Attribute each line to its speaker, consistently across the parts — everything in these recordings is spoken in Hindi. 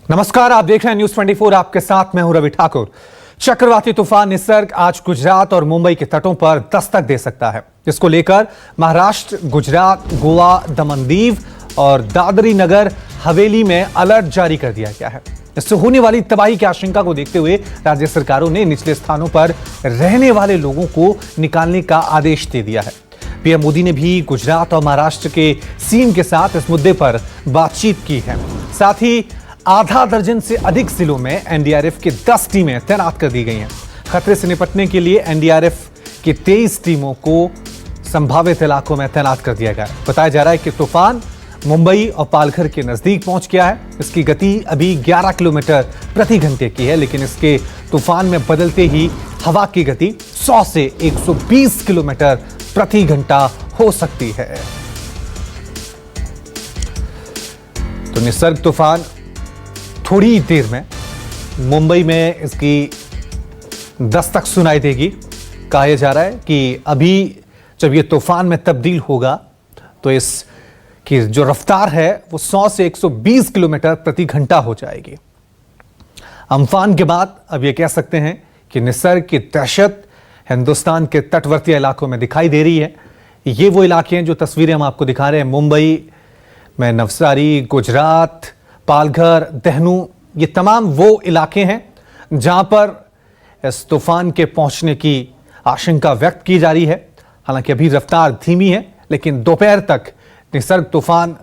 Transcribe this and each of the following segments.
Speaker 1: नमस्कार, आप देख रहे हैं न्यूज 24। आपके साथ मैं हूं रवि ठाकुर। चक्रवाती तूफान निसर्ग आज गुजरात और मुंबई के तटों पर दस्तक दे सकता है, जिसको लेकर महाराष्ट्र, गुजरात, गोवा, दमन दीव और दादरी नगर हवेली में अलर्ट जारी कर दिया गया है। इससे होने वाली तबाही की आशंका को देखते हुए राज्य सरकारों ने निचले स्थानों पर रहने वाले लोगों को निकालने का आदेश दे दिया है। पीएम मोदी ने भी गुजरात और महाराष्ट्र के सीएम के साथ इस मुद्दे पर बातचीत की है। साथ ही आधा दर्जन से अधिक जिलों में एनडीआरएफ की 10 टीमें तैनात कर दी गई हैं। खतरे से निपटने के लिए एनडीआरएफ की 23 टीमों को संभावित इलाकों में तैनात कर दिया गया है। बताया जा रहा है कि तूफान मुंबई और पालघर के नजदीक पहुंच गया है। इसकी गति अभी 11 किलोमीटर प्रति घंटे की है, लेकिन इसके तूफान में बदलते ही हवा की गति 100 से 120 किलोमीटर प्रति घंटा हो सकती है। तो निसर्ग तूफान थोड़ी देर में मुंबई में इसकी दस्तक सुनाई देगी। कहा जा रहा है कि अभी जब ये तूफान में तब्दील होगा तो इसकी जो रफ्तार है वो 100 से 120 किलोमीटर प्रति घंटा हो जाएगी। अम्फान के बाद अब ये कह सकते हैं कि निसर्ग की दहशत हिंदुस्तान के तटवर्ती इलाकों में दिखाई दे रही है। ये वो इलाके हैं जो तस्वीरें हम आपको दिखा रहे हैं। मुंबई में नवसारी, गुजरात, पालघर, दहनू, ये तमाम वो इलाके हैं जहां पर इस तूफान के पहुंचने की आशंका व्यक्त की जा रही है। हालांकि अभी रफ्तार धीमी है, लेकिन दोपहर तक निसर्ग तूफान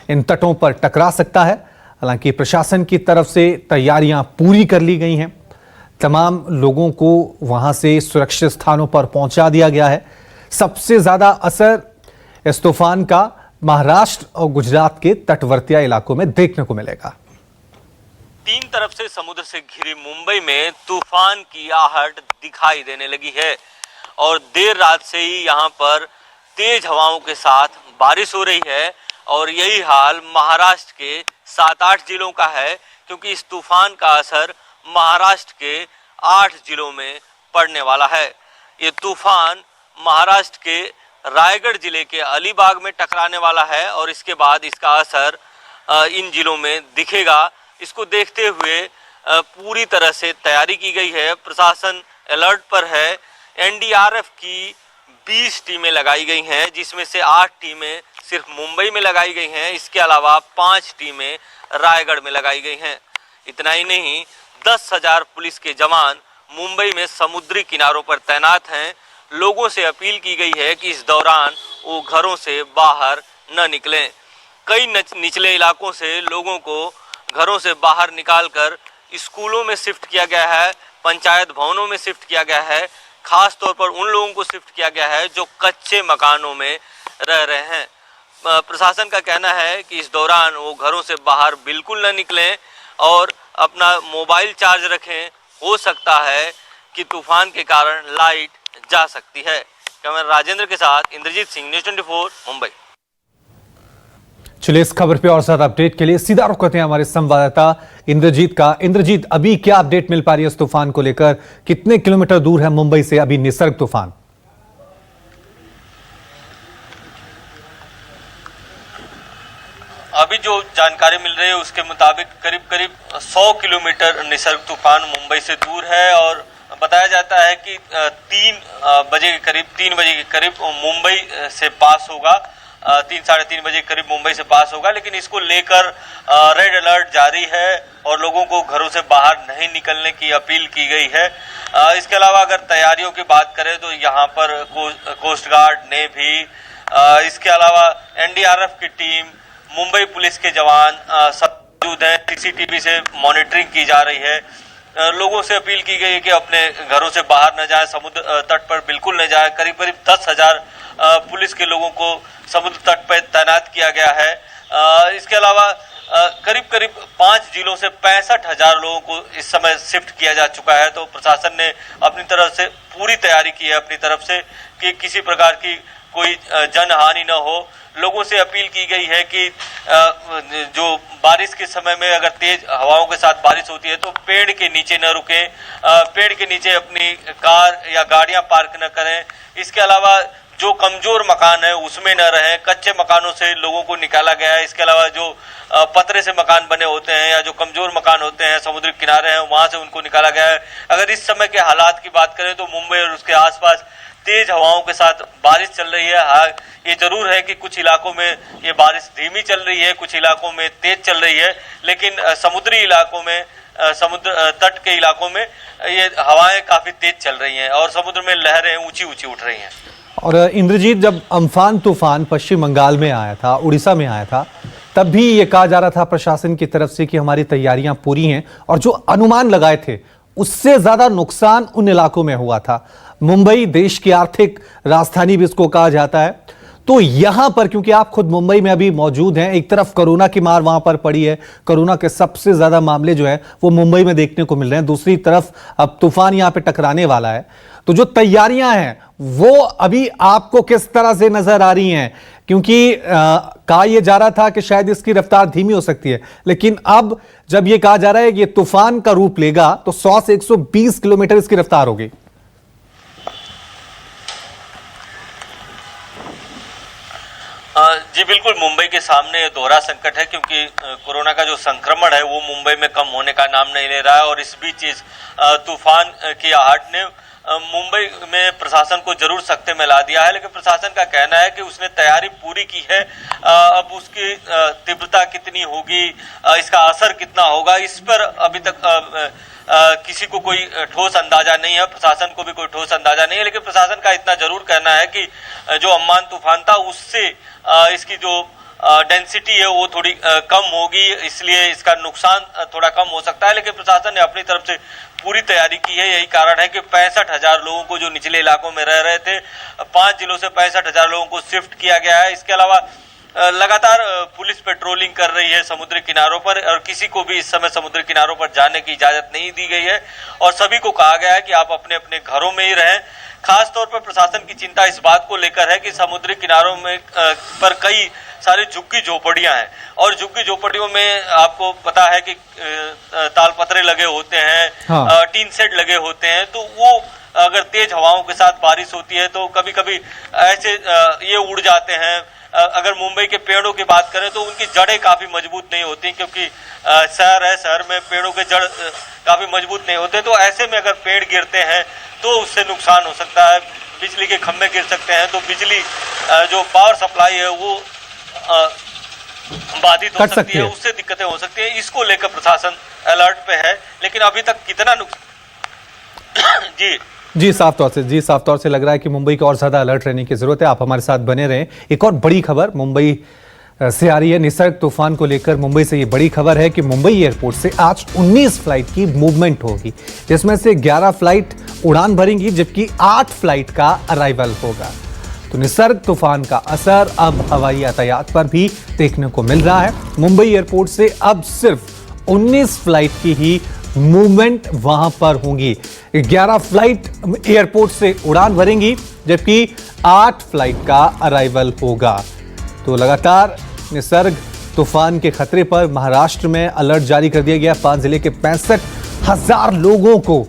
Speaker 1: इन तटों पर टकरा सकता है। हालांकि प्रशासन की तरफ से तैयारियां पूरी कर ली गई हैं। तमाम लोगों को वहां से सुरक्षित स्थानों पर पहुंचा दिया गया है। सबसे ज्यादा असर इस तूफान का महाराष्ट्र और गुजरात के तटवर्ती इलाकों में देखने को मिलेगा।
Speaker 2: तीन तरफ से समुद्र से घिरी मुंबई में तूफान की आहट दिखाई देने लगी है और देर रात से ही यहां पर तेज हवाओं के साथ बारिश हो रही है। और यही हाल महाराष्ट्र के 7-8 जिलों का है, क्योंकि इस तूफान का असर महाराष्ट्र के 8 जिलों में पड़ने वाला है। ये तूफान महाराष्ट्र के रायगढ़ जिले के अलीबाग में टकराने वाला है और इसके बाद इसका असर इन जिलों में दिखेगा। इसको देखते हुए पूरी तरह से तैयारी की गई है। प्रशासन अलर्ट पर है। एनडीआरएफ की 20 टीमें लगाई गई हैं, जिसमें से 8 टीमें सिर्फ मुंबई में लगाई गई हैं। इसके अलावा 5 टीमें रायगढ़ में लगाई गई हैं। इतना ही नहीं, 10,000 पुलिस के जवान मुंबई में समुद्री किनारों पर तैनात हैं। लोगों से अपील की गई है कि इस दौरान वो घरों से बाहर न निकलें। कई निचले इलाकों से लोगों को घरों से बाहर निकालकर स्कूलों में शिफ्ट किया गया है, पंचायत भवनों में शिफ्ट किया गया है। खास तौर पर उन लोगों को शिफ्ट किया गया है जो कच्चे मकानों में रह रहे हैं। प्रशासन का कहना है कि इस दौरान वो घरों से बाहर बिल्कुल न निकलें और अपना मोबाइल चार्ज रखें। हो सकता है कि तूफान के कारण लाइट जा सकती है। कैमरा राजेंद्र के साथ इंद्रजीत सिंह, न्यूज 24 मुंबई।
Speaker 1: चलिए, इस खबर पे और ज्यादा अपडेट के लिए सीधा रुख करते हैं हमारे संवाददाता इंद्रजीत का। इंद्रजीत, अभी क्या अपडेट मिल पा रही है इस तूफान को लेकर? कितने किलोमीटर दूर है मुंबई से अभी निसर्ग तूफान?
Speaker 2: अभी जो जानकारी मिल रही है उसके मुताबिक करीब करीब 100 किलोमीटर निसर्ग तूफान मुंबई से दूर है और बताया जाता है कि 3 बजे के करीब मुंबई से पास होगा। 3-3:30 बजे के करीब मुंबई से पास होगा, लेकिन इसको लेकर रेड अलर्ट जारी है और लोगों को घरों से बाहर नहीं निकलने की अपील की गई है। इसके अलावा अगर तैयारियों की बात करें तो यहाँ पर कोस्ट गार्ड, नेवी, इसके अलावा एनडीआरएफ की टीम, मुंबई पुलिस के जवान सब मौजूद हैं। सीसीटीवी से मॉनिटरिंग की जा रही है। लोगों से अपील की गई है कि अपने घरों से बाहर न जाएं, समुद्र तट पर बिल्कुल न जाएं। करीब करीब 10,000 पुलिस के लोगों को समुद्र तट पर तैनात किया गया है। इसके अलावा करीब करीब 5 जिलों से 65,000 लोगों को इस समय शिफ्ट किया जा चुका है। तो प्रशासन ने अपनी तरफ से पूरी तैयारी की है अपनी तरफ से कि किसी प्रकार की कोई जनहानि न हो। लोगों से अपील की गई है कि जो बारिश के समय में अगर तेज हवाओं के साथ बारिश होती है तो पेड़ के नीचे न रुकें, पेड़ के नीचे अपनी कार या गाड़ियां पार्क न करें। इसके अलावा जो कमजोर मकान है उसमें न रहें, कच्चे मकानों से लोगों को निकाला गया है। इसके अलावा जो पतरे से मकान बने होते हैं या जो कमजोर मकान होते हैं, समुद्री किनारे हैं, वहां से उनको निकाला गया है। अगर इस समय के हालात की बात करें तो मुंबई और उसके आसपास तेज हवाओं के साथ बारिश चल रही है। हाँ, ये जरूर है कि कुछ इलाकों में ये बारिश धीमी चल रही है, कुछ इलाकों में तेज चल रही है, लेकिन समुद्री इलाकों में, समुद्र तट के इलाकों में ये हवाएं काफी तेज चल रही हैं और समुद्र में लहरें ऊंची ऊंची उठ रही हैं।
Speaker 1: और इंद्रजीत, जब अम्फान तूफान पश्चिम बंगाल में आया था, उड़ीसा में आया था, तब भी ये कहा जा रहा था प्रशासन की तरफ से कि हमारी तैयारियां पूरी हैं, और जो अनुमान लगाए थे उससे ज्यादा नुकसान उन इलाकों में हुआ था। मुंबई देश की आर्थिक राजधानी भी इसको कहा जाता है। तो यहां पर, क्योंकि आप खुद मुंबई में अभी मौजूद हैं, एक तरफ कोरोना की मार वहां पर पड़ी है, कोरोना के सबसे ज्यादा मामले जो है वो मुंबई में देखने को मिल रहे हैं, दूसरी तरफ अब तूफान यहां पे टकराने वाला है। तो जो तैयारियां हैं वो अभी आपको किस तरह से नजर आ रही हैं? क्योंकि कहा यह जा रहा था कि शायद इसकी रफ्तार धीमी हो सकती है, लेकिन अब जब यह कहा जा रहा है कि ये तूफान का रूप लेगा तो 100 से 120 किलोमीटर इसकी रफ्तार होगी।
Speaker 2: जी बिल्कुल, मुंबई के सामने दोहरा संकट है, क्योंकि कोरोना का जो संक्रमण है वो मुंबई में कम होने का नाम नहीं ले रहा है। और इस बीच इस तूफान की आहट ने मुंबई में प्रशासन को जरूर सख्ते में ला दिया है, लेकिन प्रशासन का कहना है कि उसने तैयारी पूरी की है। अब उसकी तीव्रता कितनी होगी, इसका असर कितना होगा, इस पर अभी तक किसी को कोई ठोस अंदाजा नहीं है, प्रशासन को भी कोई ठोस अंदाजा नहीं है। लेकिन प्रशासन का इतना जरूर कहना है कि जो अम्फान तूफान था उससे इसकी जो डेंसिटी है वो थोड़ी कम होगी, इसलिए इसका नुकसान थोड़ा कम हो सकता है। लेकिन प्रशासन ने अपनी तरफ से पूरी तैयारी की है। यही कारण है कि 65,000 लोगों को जो निचले इलाकों में रह रहे थे, 5 जिलों से 65,000 लोगों को शिफ्ट किया गया है। इसके अलावा लगातार पुलिस पेट्रोलिंग कर रही है समुद्री किनारों पर, और किसी को भी इस समय समुद्री किनारों पर जाने की इजाजत नहीं दी गई है, और सभी को कहा गया है कि आप अपने अपने घरों में ही रहें। खास तौर पर प्रशासन की चिंता इस बात को लेकर है कि समुद्री किनारों में पर कई सारी झुग्गी झोपड़ियां हैं, और झुग्गी झोपड़ियों में आपको पता है कि तालपत्रे लगे होते हैं, हाँ। टीन शेड लगे होते हैं, तो वो अगर तेज हवाओं के साथ बारिश होती है तो कभी कभी ऐसे ये उड़ जाते हैं। अगर मुंबई के पेड़ों की बात करें तो उनकी जड़ें काफी मजबूत नहीं होती, क्योंकि शहर है, शहर में पेड़ों के जड़ काफी मजबूत नहीं होते। तो ऐसे में अगर पेड़ गिरते हैं तो उससे नुकसान हो सकता है, बिजली के खंभे गिर सकते हैं, तो बिजली जो पावर सप्लाई है वो बाधित हो सकती है, उससे दिक्कतें हो सकती है। इसको लेकर प्रशासन अलर्ट पे है, लेकिन अभी तक कितना नुकसान
Speaker 1: जी साफ तौर से लग रहा है कि मुंबई को और ज्यादा अलर्ट रहने की जरूरत है। आप हमारे साथ बने रहें। एक और बड़ी खबर मुंबई से आ रही है निसर्ग तूफान को लेकर। मुंबई से ये बड़ी खबर है कि मुंबई एयरपोर्ट से आज 19 फ्लाइट की मूवमेंट होगी, जिसमें से 11 फ्लाइट उड़ान भरेंगी, जबकि 8 फ्लाइट का अराइवल होगा। तो निसर्ग तूफान का असर अब हवाई यातायात पर भी देखने को मिल रहा है। मुंबई एयरपोर्ट से अब सिर्फ 19 फ्लाइट की ही मूवमेंट वहां पर होंगी। 11 फ्लाइट एयरपोर्ट से उड़ान भरेंगी, जबकि 8 फ्लाइट का अराइवल होगा। तो लगातार निसर्ग तूफान के खतरे पर महाराष्ट्र में अलर्ट जारी कर दिया गया। 5 जिले के 65,000 लोगों को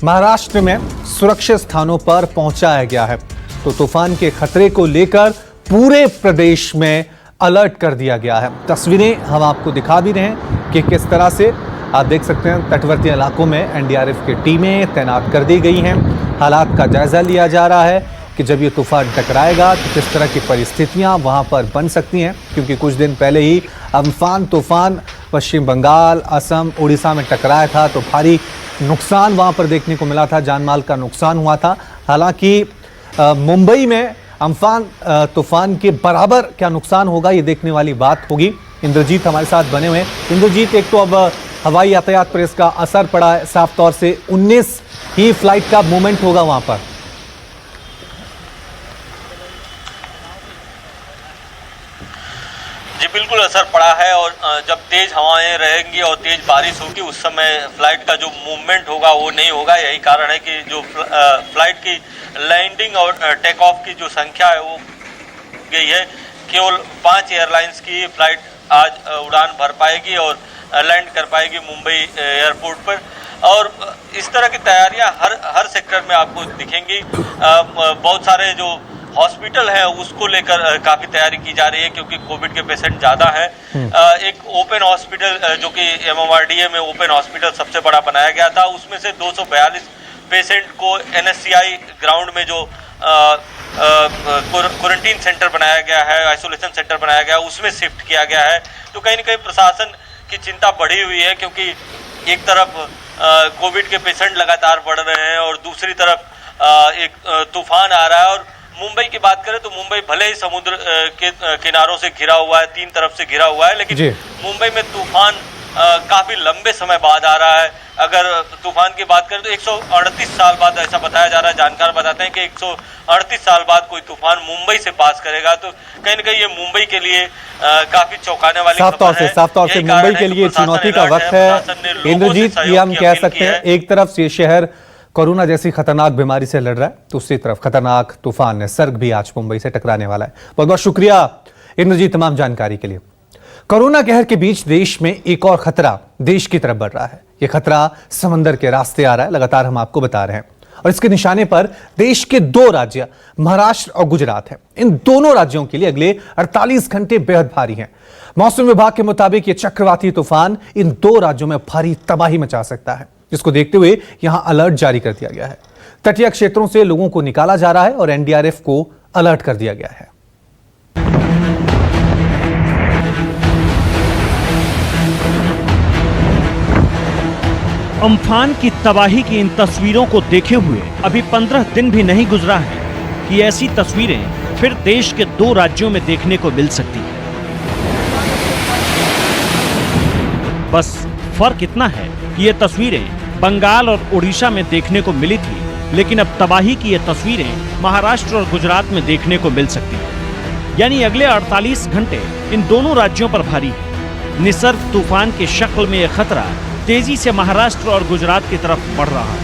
Speaker 1: महाराष्ट्र में सुरक्षित स्थानों पर पहुंचाया गया है। तो तूफान के खतरे को लेकर पूरे प्रदेश में अलर्ट कर दिया गया है। तस्वीरें हम आपको दिखा भी रहे हैं कि किस तरह से आप देख सकते हैं तटवर्ती इलाकों में एनडीआरएफ की टीमें तैनात कर दी गई हैं। हालात का जायजा लिया जा रहा है कि जब ये तूफान टकराएगा तो किस तरह की परिस्थितियां वहां पर बन सकती हैं, क्योंकि कुछ दिन पहले ही अम्फान तूफान पश्चिम बंगाल, असम, उड़ीसा में टकराया था, तो भारी नुकसान वहां पर देखने को मिला था, जानमाल का नुकसान हुआ था। हालांकि मुंबई में अम्फान तूफान के बराबर क्या नुकसान होगा ये देखने वाली बात होगी। इंद्रजीत हमारे साथ बने हुए हैं। इंद्रजीत, एक तो अब हवाई यातायात पर इसका असर पड़ा है साफ तौर से, 19 ही फ्लाइट का मूवमेंट होगा वहां पर।
Speaker 2: जी बिल्कुल असर पड़ा है, और जब तेज हवाएं रहेंगी और तेज बारिश होगी उस समय फ्लाइट का जो मूवमेंट होगा वो नहीं होगा। यही कारण है कि जो फ्लाइट की लैंडिंग और टेक ऑफ की जो संख्या है वो गई है। केवल 5 एयरलाइंस की फ्लाइट आज उड़ान भर पाएगी और लैंड कर पाएगी मुंबई एयरपोर्ट पर। और इस तरह की तैयारियां हर सेक्टर में आपको दिखेंगी। बहुत सारे जो हॉस्पिटल है उसको लेकर काफी तैयारी की जा रही है, क्योंकि कोविड के पेशेंट ज्यादा है। एक ओपन हॉस्पिटल जो कि MMRDA में ओपन हॉस्पिटल सबसे बड़ा बनाया गया था, उसमें से 242 पेशेंट को NSCI ग्राउंड में जो क्वारंटीन सेंटर बनाया गया है, आइसोलेशन सेंटर बनाया गया है, उसमें शिफ्ट किया गया है। तो कहीं न कहीं प्रशासन की चिंता बढ़ी हुई है, क्योंकि एक तरफ कोविड के पेशेंट लगातार बढ़ रहे हैं और दूसरी तरफ एक तूफान आ रहा है। और मुंबई की बात करें तो मुंबई भले ही समुद्र के किनारों से घिरा हुआ है, 3 तरफ से घिरा हुआ है, लेकिन मुंबई में तूफान काफी लंबे समय बाद आ रहा है। अगर तूफान की बात करें तो 138 साल बाद ऐसा बताया जा रहा है, जानकार बताते हैं कि 138 साल बाद कोई तूफान मुंबई से पास करेगा। तो कहीं न कहीं ये मुंबई के लिए काफी चौंकाने वाली
Speaker 1: साफ तौर से मुंबई के लिए चुनौती का वक्त है। इंद्रजीत, ये हम कह सकते हैं एक तरफ से शहर कोरोना जैसी खतरनाक बीमारी से लड़ रहा है, दूसरी तरफ खतरनाक तूफान निसर्ग भी आज मुंबई से टकराने वाला है। बहुत बहुत शुक्रिया इंद्रजीत तमाम जानकारी के लिए। कोरोना कहर के बीच देश में एक और खतरा देश की तरफ बढ़ रहा है। यह खतरा समंदर के रास्ते आ रहा है, लगातार हम आपको बता रहे हैं, और इसके निशाने पर देश के 2 राज्य महाराष्ट्र और गुजरात हैं। इन दोनों राज्यों के लिए अगले 48 घंटे बेहद भारी हैं। मौसम विभाग के मुताबिक यह चक्रवाती तूफान इन 2 राज्यों में भारी तबाही मचा सकता है, जिसको देखते हुए यहां अलर्ट जारी कर दिया गया है। तटीय क्षेत्रों से लोगों को निकाला जा रहा है और NDRF को अलर्ट कर दिया गया है।
Speaker 3: अम्फान की तबाही की इन तस्वीरों को देखे हुए अभी 15 दिन भी नहीं गुजरा है कि ऐसी तस्वीरें फिर देश के 2 राज्यों में देखने को मिल सकती है। बस फर्क इतना है कि ये तस्वीरें बंगाल और उड़ीसा में देखने को मिली थी, लेकिन अब तबाही की ये तस्वीरें महाराष्ट्र और गुजरात में देखने को मिल सकती है। यानी अगले 48 घंटे इन दोनों राज्यों पर भारी है। निसर्ग तूफान की शक्ल में यह खतरा तेजी से महाराष्ट्र और गुजरात की तरफ बढ़ रहा है।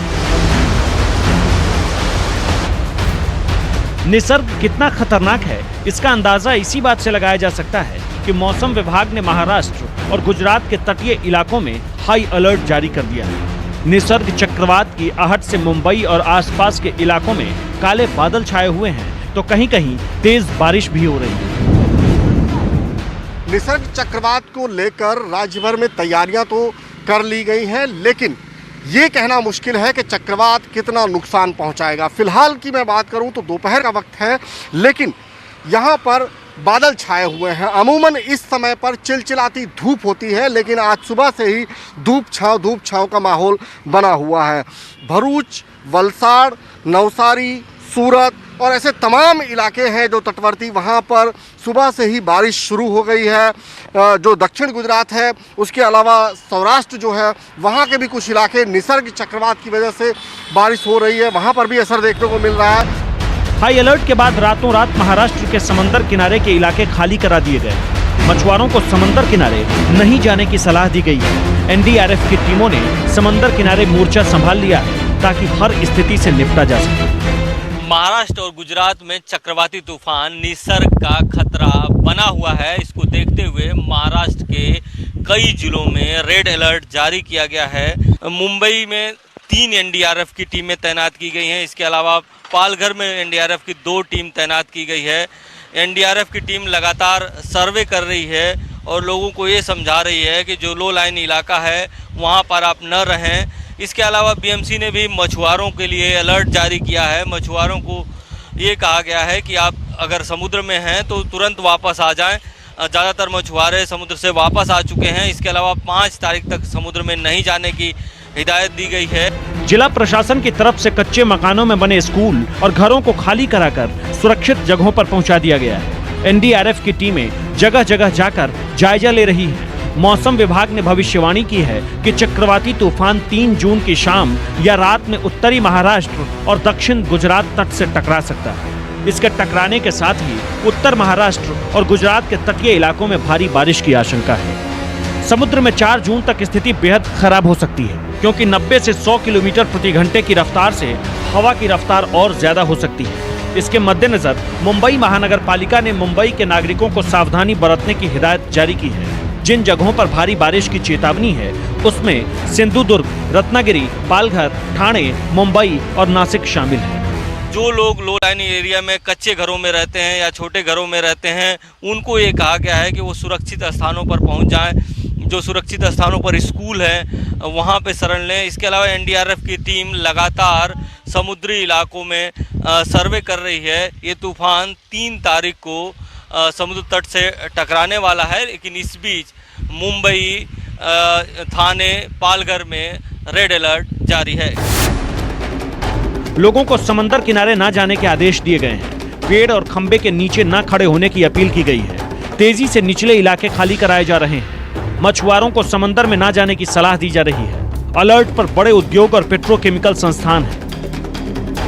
Speaker 3: निसर्ग कितना खतरनाक है इसका अंदाजा इसी बात से लगाया जा सकता है कि मौसम विभाग ने महाराष्ट्र और गुजरात के तटीय इलाकों में हाई अलर्ट जारी कर दिया है। निसर्ग चक्रवात की आहट से मुंबई और आसपास के इलाकों में काले बादल छाए हुए हैं, तो कहीं कहीं तेज बारिश भी हो रही है।
Speaker 4: निसर्ग चक्रवात को लेकर राज्य भर में तैयारियां तो कर ली गई हैं, लेकिन ये कहना मुश्किल है कि चक्रवात कितना नुकसान पहुंचाएगा। फिलहाल की मैं बात करूं तो दोपहर का वक्त है, लेकिन यहाँ पर बादल छाए हुए हैं। अमूमन इस समय पर चिलचिलाती धूप होती है, लेकिन आज सुबह से ही धूप छांव का माहौल बना हुआ है। भरूच, वलसाड़, नवसारी, सूरत और ऐसे तमाम इलाके हैं जो तटवर्ती, वहाँ पर सुबह से ही बारिश शुरू हो गई है। जो दक्षिण गुजरात है, उसके अलावा सौराष्ट्र जो है, वहाँ के भी कुछ इलाके निसर्ग चक्रवात की वजह से बारिश हो रही है, वहाँ पर भी असर देखने को मिल रहा है।
Speaker 3: हाई अलर्ट के बाद रातों रात महाराष्ट्र के समंदर किनारे के इलाके खाली करा दिए गए। मछुआरों को समंदर किनारे नहीं जाने की सलाह दी गई है। NDRF की टीमों ने समंदर किनारे मोर्चा संभाल लिया है ताकि हर स्थिति से निपटा जा सके।
Speaker 2: महाराष्ट्र और गुजरात में चक्रवाती तूफान निसर्ग का खतरा बना हुआ है। इसको देखते हुए महाराष्ट्र के कई जिलों में रेड अलर्ट जारी किया गया है। मुंबई में 3 NDRF की टीमें तैनात की गई हैं। इसके अलावा पालघर में NDRF की 2 टीम तैनात की गई है। NDRF की टीम लगातार सर्वे कर रही है और लोगों को ये समझा रही है कि जो लो लाइन इलाका है वहाँ पर आप न रहें। इसके अलावा BMC ने भी मछुआरों के लिए अलर्ट जारी किया है। मछुआरों को ये कहा गया है कि आप अगर समुद्र में हैं तो तुरंत वापस आ जाएं। ज़्यादातर मछुआरे समुद्र से वापस आ चुके हैं। इसके अलावा 5 तारीख तक समुद्र में नहीं जाने की हिदायत दी गई है।
Speaker 3: जिला प्रशासन की तरफ से कच्चे मकानों में बने स्कूल और घरों को खाली कराकर सुरक्षित जगहों पर पहुंचा दिया गया है। NDRF की टीमें जगह जगह जाकर जायजा ले रही हैं। मौसम विभाग ने भविष्यवाणी की है कि चक्रवाती तूफान 3 जून की शाम या रात में उत्तरी महाराष्ट्र और दक्षिण गुजरात तट से टकरा सकता है। इसके टकराने के साथ ही उत्तर महाराष्ट्र और गुजरात के तटीय इलाकों में भारी बारिश की आशंका है। समुद्र में 4 जून तक स्थिति बेहद खराब हो सकती है, क्योंकि 90 से 100 किलोमीटर प्रति घंटे की रफ्तार से हवा की रफ्तार और ज्यादा हो सकती है। इसके मद्देनजर मुंबई महानगर पालिका ने मुंबई के नागरिकों को सावधानी बरतने की हिदायत जारी की है। जिन जगहों पर भारी बारिश की चेतावनी है उसमें सिंधुदुर्ग, रत्नागिरी, पालघर, ठाणे, मुंबई और नासिक शामिल है।
Speaker 2: जो लोग लो लाइन एरिया में कच्चे घरों में रहते हैं या छोटे घरों में रहते हैं, उनको ये कहा गया है कि वो सुरक्षित स्थानों पर पहुंच जाएं। जो सुरक्षित स्थानों पर स्कूल हैं वहां पे शरण लें। इसके अलावा एनडीआरएफ की टीम लगातार समुद्री इलाकों में सर्वे कर रही है। ये तूफान 3 तारीख को समुद्र तट से टकराने वाला है, लेकिन इस बीच मुंबई, थाने, पालघर में रेड अलर्ट जारी है।
Speaker 3: लोगों को समंदर किनारे न जाने के आदेश दिए गए हैं। पेड़ और खंबे के नीचे न खड़े होने की अपील की गई है। तेजी से निचले इलाके खाली कराए जा रहे हैं। मछुआरों को समंदर में न जाने की सलाह दी जा रही है। अलर्ट पर बड़े उद्योग और पेट्रोकेमिकल संस्थान हैं।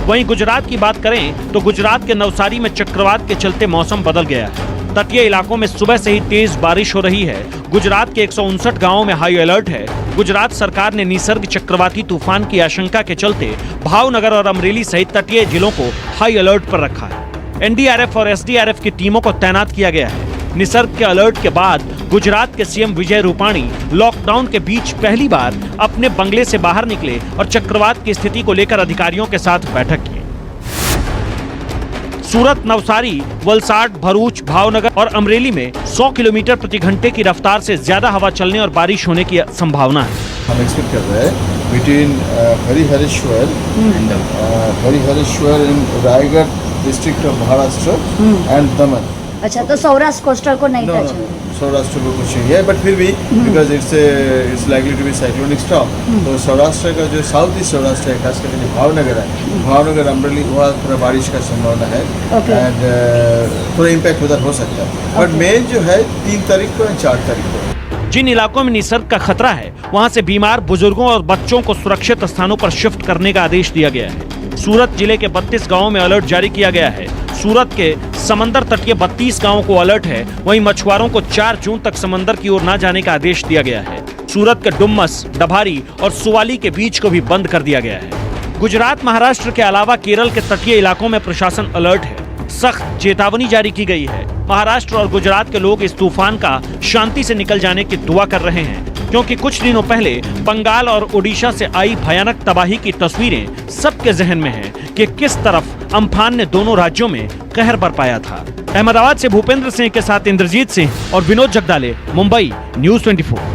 Speaker 3: वहीं गुजरात की बात करें तो गुजरात के नवसारी में चक्रवात के चलते मौसम बदल गया है। तटीय इलाकों में सुबह से ही तेज बारिश हो रही है। गुजरात के 159 गांवों में हाई अलर्ट है। गुजरात सरकार ने निसर्ग चक्रवाती तूफान की आशंका के चलते भावनगर और अमरेली सहित तटीय जिलों को हाई अलर्ट पर रखा है। एनडीआरएफ और एसडीआरएफ की टीमों को तैनात किया गया है। निसर्ग के अलर्ट के बाद गुजरात के सीएम विजय रूपाणी लॉकडाउन के बीच पहली बार अपने बंगले से बाहर निकले और चक्रवात की स्थिति को लेकर अधिकारियों के साथ बैठक की। सूरत, नवसारी, वलसाड, भरूच, भावनगर और अमरेली में 100 किलोमीटर प्रति घंटे की रफ्तार से ज्यादा हवा चलने और बारिश होने की संभावना है।
Speaker 5: हम एक्सपेक्ट कर रहे हैं between Harihareshwar in Raigarh district of Maharashtra and दमन।
Speaker 6: अच्छा, तो सौराष्ट्र कोस्टल को नहीं टच होगा?
Speaker 5: सौराष्ट्र को कुछ नहीं है, बट फिर भी because it's likely to be cyclonic storm, तो सौराष्ट्र का जो साउथ ईस्ट सौराष्ट्र है, खास करके जो भावनगर है, भावनगर, अमरेली, वहाँ थोड़ा बारिश का संभावना है एंड थोड़ा इम्पैक्ट उधर हो सकता है। बट मेन जो है 3 तारीख को या 4 तारीख को।
Speaker 3: जिन इलाकों में निसर्ग का खतरा है वहां से बीमार, बुजुर्गों और बच्चों को सुरक्षित स्थानों पर शिफ्ट करने का आदेश दिया गया है। सूरत जिले के 32 गांवों में अलर्ट जारी किया गया है। सूरत के समंदर तटीय 32 गांवों को अलर्ट है। वहीं मछुआरों को 4 जून तक समंदर की ओर न जाने का आदेश दिया गया है। सूरत के डुम्मस, डभारी और सुवाली के बीच को भी बंद कर दिया गया है। गुजरात, महाराष्ट्र के अलावा केरल के तटीय इलाकों में प्रशासन अलर्ट है। सख्त चेतावनी जारी की गई है। महाराष्ट्र और गुजरात के लोग इस तूफान का शांति से निकल जाने की दुआ कर रहे हैं, क्योंकि कुछ दिनों पहले बंगाल और ओडिशा से आई भयानक तबाही की तस्वीरें सबके जहन में हैं कि किस तरफ अम्फान ने दोनों राज्यों में कहर बरपाया था। अहमदाबाद से भूपेंद्र सिंह के साथ इंद्रजीत सिंह और विनोद जगदाले, मुंबई, न्यूज़ 24।